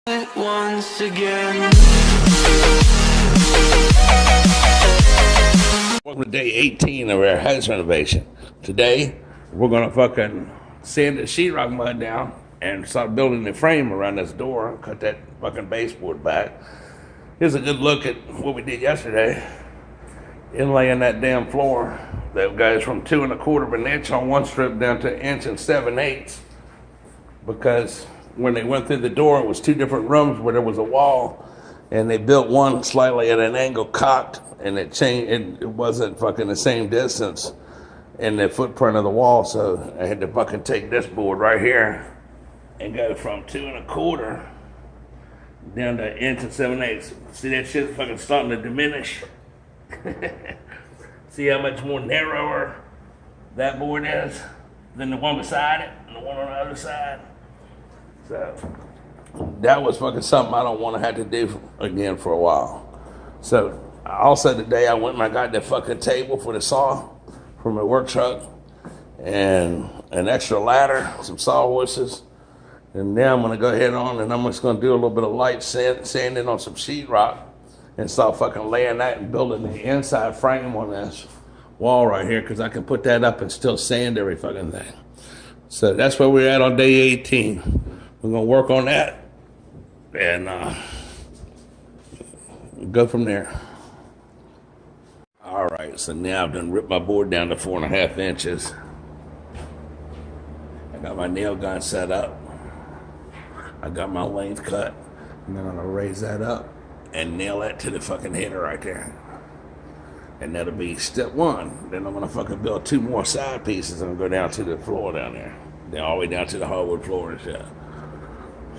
Once again. Welcome to day 18 of our house renovation. Today, we're gonna fucking sand the sheetrock mud down and start building the frame around this door. Cut that fucking baseboard back. Here's a good look at what we did yesterday. Inlaying that damn floor. That goes from 2 1/4 of an inch on one strip down to 1 7/8 inches. Because when they went through the door, it was two different rooms where there was a wall, and they built one slightly at an angle cocked, and it changed. It wasn't fucking the same distance in the footprint of the wall, so I had to fucking take this board right here and go from 2 1/4 down to 1 7/8 inches. See that shit fucking starting to diminish. See how much more narrower that board is than the one beside it and the one on the other side. So that was fucking something I don't want to have to do again for a while. So also today I went and I got that fucking table for the saw from my work truck and an extra ladder, some sawhorses. And now I'm gonna go ahead on and I'm just gonna do a little bit of light sanding on some sheetrock and start fucking laying that and building the inside frame on this wall right here, because I can put that up and still sand every fucking thing. So that's where we're at on day 18. We're gonna work on that and go from there. All right, so now I've done ripped my board down to 4 1/2 inches. I got my nail gun set up. I got my length cut. And then I'm gonna raise that up and nail that to the fucking header right there. And that'll be step one. Then I'm gonna fucking build 2 more side pieces and go down to the floor down there. Then all the way down to the hardwood floor and shit.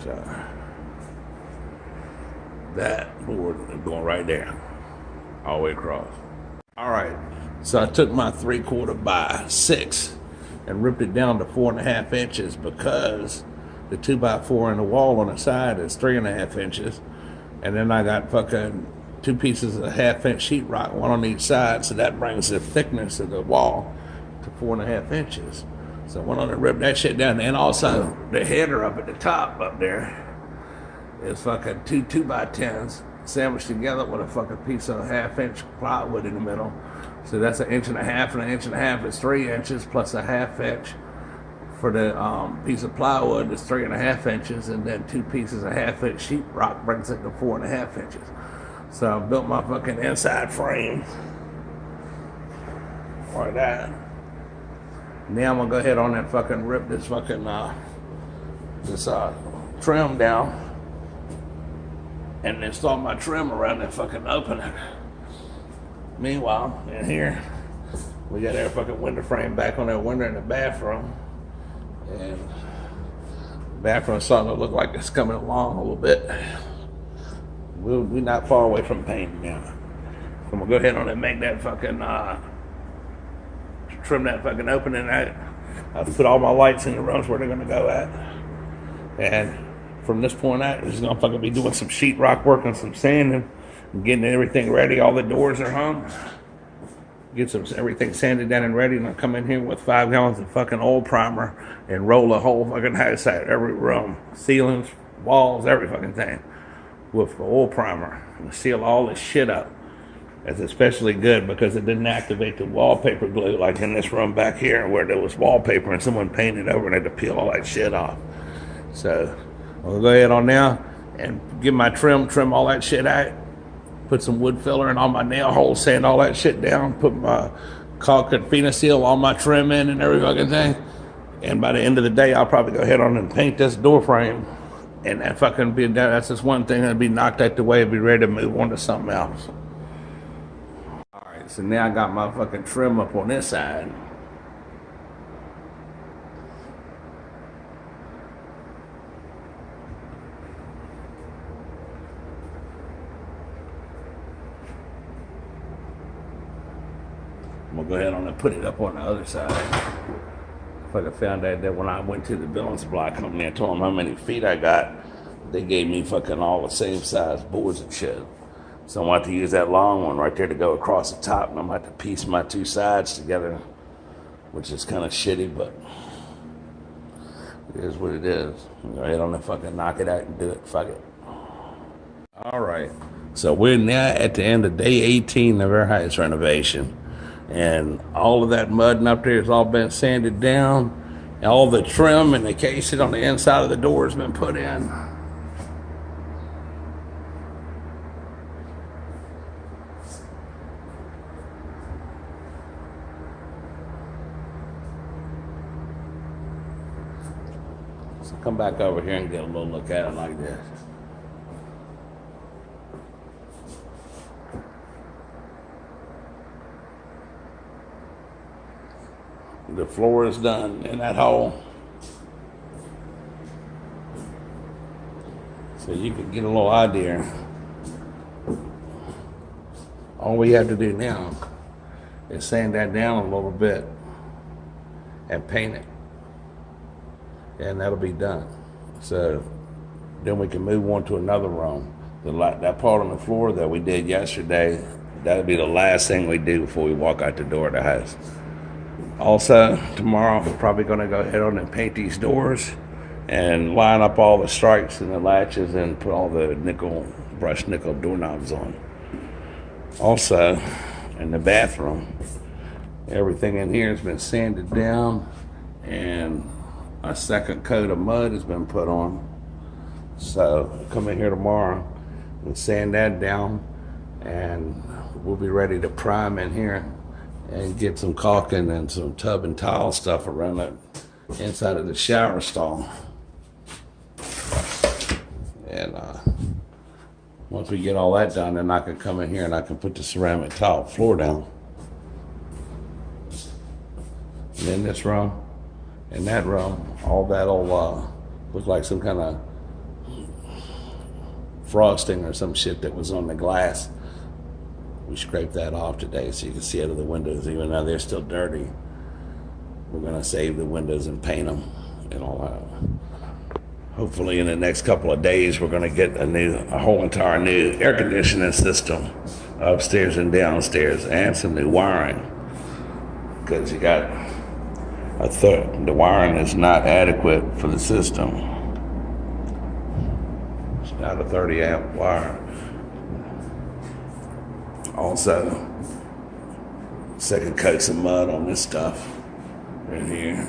So that board is going right there, all the way across. All right, so I took my 3/4 by 6 and ripped it down to 4 1/2 inches because the 2x4 in the wall on the side is 3 1/2 inches. And then I got fucking 2 pieces of 1/2 inch sheetrock, one on each side, so that brings the thickness of the wall to 4 1/2 inches. So I went on and ripped that shit down, and also the header up at the top up there is fucking two 2x10s sandwiched together with a fucking piece of 1/2 inch plywood in the middle. So that's 1 1/2 inches, and 1 1/2 inches is 3 inches plus a 1/2 inch for the piece of plywood is 3 1/2 inches, and then 2 pieces of 1/2 inch sheetrock brings it to 4 1/2 inches. So I built my fucking inside frame like that. Now I'm gonna go ahead on and fucking rip this fucking trim down and install my trim around that fucking opening. Meanwhile, in here we got our fucking window frame back on that window in the bathroom, and the bathroom's starting to look like it's coming along a little bit. We're not far away from painting now. So I'm gonna go ahead on and make that fucking trim that fucking opening out. I've put all my lights in the rooms where they're gonna go at. And from this point out, I'm just gonna fucking be doing some sheetrock work and some sanding and getting everything ready. All the doors are hung. Get everything sanded down and ready, and I'll come in here with 5 gallons of fucking oil primer and roll the whole fucking house out, every room, ceilings, walls, every fucking thing, with oil primer and seal all this shit up. It's especially good because it didn't activate the wallpaper glue like in this room back here where there was wallpaper and someone painted over and had to peel all that shit off. So I'll go ahead on now and give my trim all that shit out, put some wood filler in all my nail holes, sand all that shit down, put my caulk and Fina seal all my trim in and every fucking thing. And by the end of the day, I'll probably go ahead on and paint this door frame. And that fucking be done. That's just one thing that'll be knocked out the way and be ready to move on to something else. All right, so now I got my fucking trim up on this side. I'm gonna go ahead on and put it up on the other side. I found out that when I went to the building supply company and told them how many feet I got, they gave me fucking all the same size boards and shit. So I'm going to have to use that long one right there to go across the top, and I'm going to have to piece my 2 sides together, which is kind of shitty, but it is what it is. Go ahead on and fucking knock it out and do it. Fuck it. All right. So we're now at the end of day 18 of our house renovation. And all of that mudding up there has all been sanded down. And all the trim and the casing on the inside of the door has been put in. So come back over here and get a little look at it like this. The floor is done in that hole. So you can get a little idea. All we have to do now is sand that down a little bit and paint it. And that'll be done. So then we can move on to another room. That part on the floor that we did yesterday, that'll be the last thing we do before we walk out the door of the house. Also, tomorrow we're probably going to go ahead on and paint these doors and line up all the stripes and the latches and put all the brushed nickel doorknobs on. Also, in the bathroom, everything in here has been sanded down and a second coat of mud has been put on. So come in here tomorrow and sand that down, and we'll be ready to prime in here and get some caulking and some tub and tile stuff around the inside of the shower stall. And once we get all that done, then I can come in here and I can put the ceramic tile floor down. And in this room, in that room, all that'll look like some kind of frosting or some shit that was on the glass. We scraped that off today so you can see out of the windows, even though they're still dirty. We're gonna save the windows and paint them and all that. Hopefully in the next couple of days, we're gonna get a whole entire new air conditioning system upstairs and downstairs, and some new wiring. Because you got the wiring is not adequate for the system. It's not a 30 amp wire. Also, second coats of mud on this stuff right here.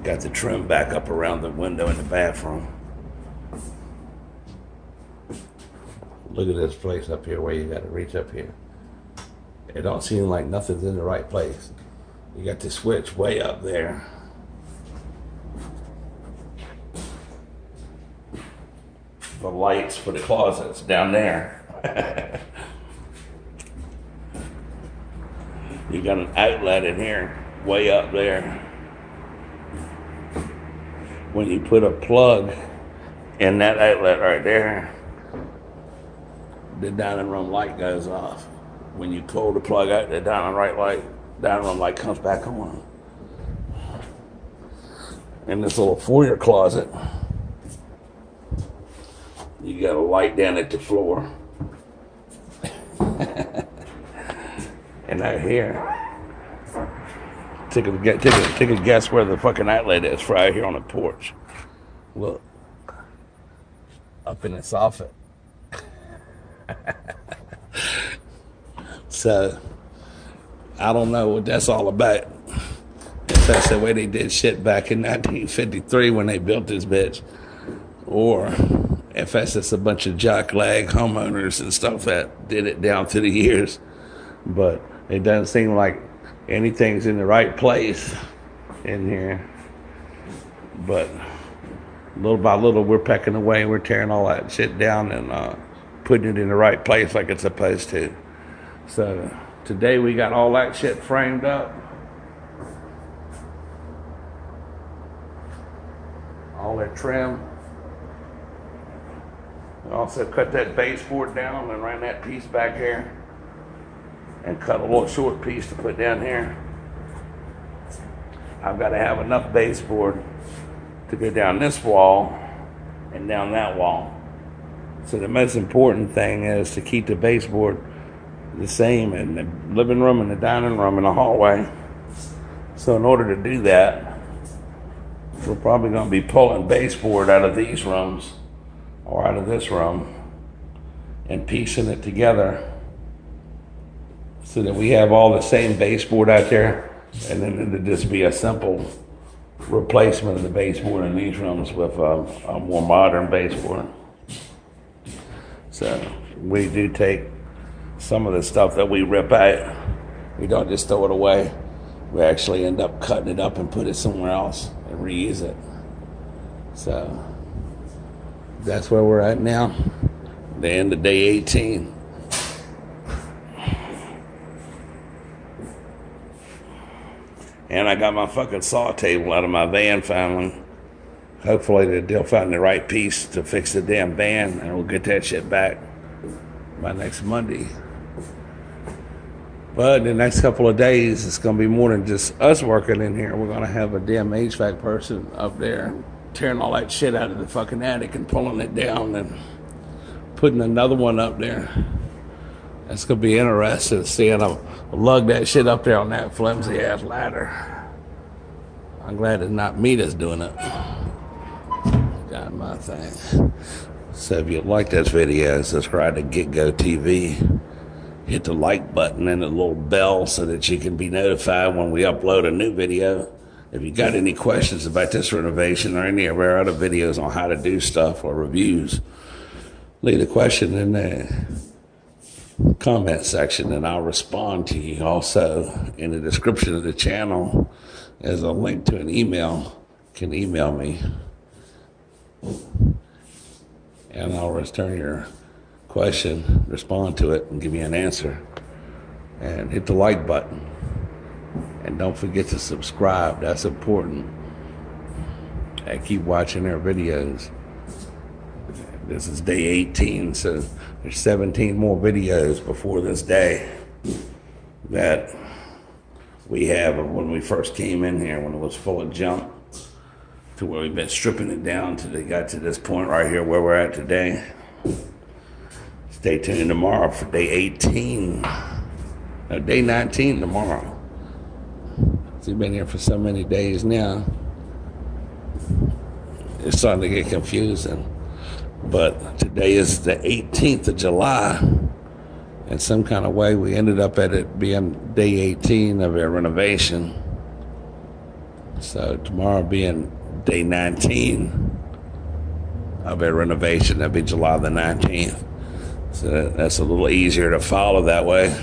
Got the trim back up around the window in the bathroom. Look at this place up here where you got to reach up here. It don't seem like nothing's in the right place. You got the switch way up there. The lights for the closets down there. You got an outlet in here, way up there. When you put a plug in that outlet right there, the dining room light goes off. When you pull the plug out, the dining room light comes back on. In this little foyer closet, you got a light down at the floor. And out here, take a guess where the fucking outlet is right here on the porch. Look, up in the soffit. So, I don't know what that's all about. If that's the way they did shit back in 1953 when they built this bitch, or if that's just a bunch of jock-lag homeowners and stuff that did it down through the years. But it doesn't seem like anything's in the right place in here. But little by little, we're pecking away. We're tearing all that shit down and putting it in the right place like it's supposed to. So today we got all that shit framed up. All that trim. We also cut that baseboard down and ran that piece back here. And cut a little short piece to put down here. I've got to have enough baseboard to go down this wall and down that wall. So the most important thing is to keep the baseboard the same in the living room and the dining room and the hallway. So in order to do that, we're probably going to be pulling baseboard out of these rooms or out of this room and piecing it together so that we have all the same baseboard out there, and then it'll just be a simple replacement of the baseboard in these rooms with a more modern baseboard. So we do take some of the stuff that we rip out. We don't just throw it away. We actually end up cutting it up and put it somewhere else and reuse it. So that's where we're at now. The end of day 18. And I got my fucking saw table out of my van finally. Hopefully they'll find the right piece to fix the damn van, and we'll get that shit back by next Monday. But the next couple of days, it's going to be more than just us working in here. We're going to have a damn HVAC person up there tearing all that shit out of the fucking attic and pulling it down and putting another one up there. It's going to be interesting seeing them lug that shit up there on that flimsy ass ladder. I'm glad it's not me that's doing it. Got my thing. So if you like this video, subscribe to Get Go TV. Hit the like button and the little bell so that you can be notified when we upload a new video. If you got any questions about this renovation or any of our other videos on how to do stuff or reviews, leave a question in the comment section and I'll respond to you. Also, in the description of the channel is a link to an email. You can email me and I'll return your question, respond to it, and give you an answer. And hit the like button. And don't forget to subscribe. That's important. And keep watching our videos. This is day 18, so there's 17 more videos before this day that we have of when we first came in here, when it was full of junk, to where we've been stripping it down till they got to this point right here where we're at today. Stay tuned tomorrow for day 18. No, day 19 tomorrow. So you've been here for so many days now. It's starting to get confusing. But today is the 18th of July. In some kind of way, we ended up at it being day 18 of our renovation. So tomorrow being day 19 of our renovation, that'd be July the 19th. So that's a little easier to follow that way.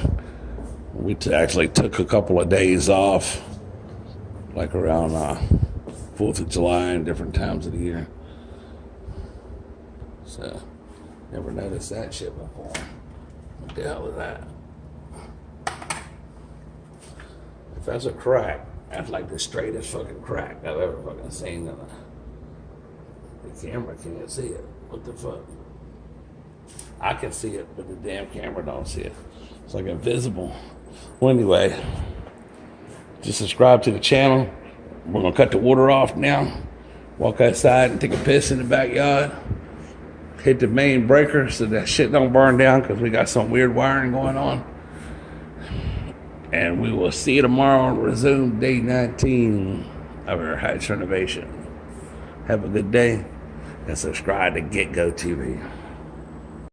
We actually took a couple of days off, like around 4th of July and different times of the year. So, never noticed that shit before. What the hell is that? If that's a crack, that's like the straightest fucking crack I've ever fucking seen. The camera can't see it. What the fuck? I can see it, but the damn camera don't see it. It's like invisible. Well, anyway, just subscribe to the channel. We're going to cut the water off now. Walk outside and take a piss in the backyard. Hit the main breaker so that shit don't burn down because we got some weird wiring going on. And we will see you tomorrow and resume day 19 of our house renovation. Have a good day and subscribe to Get Go TV.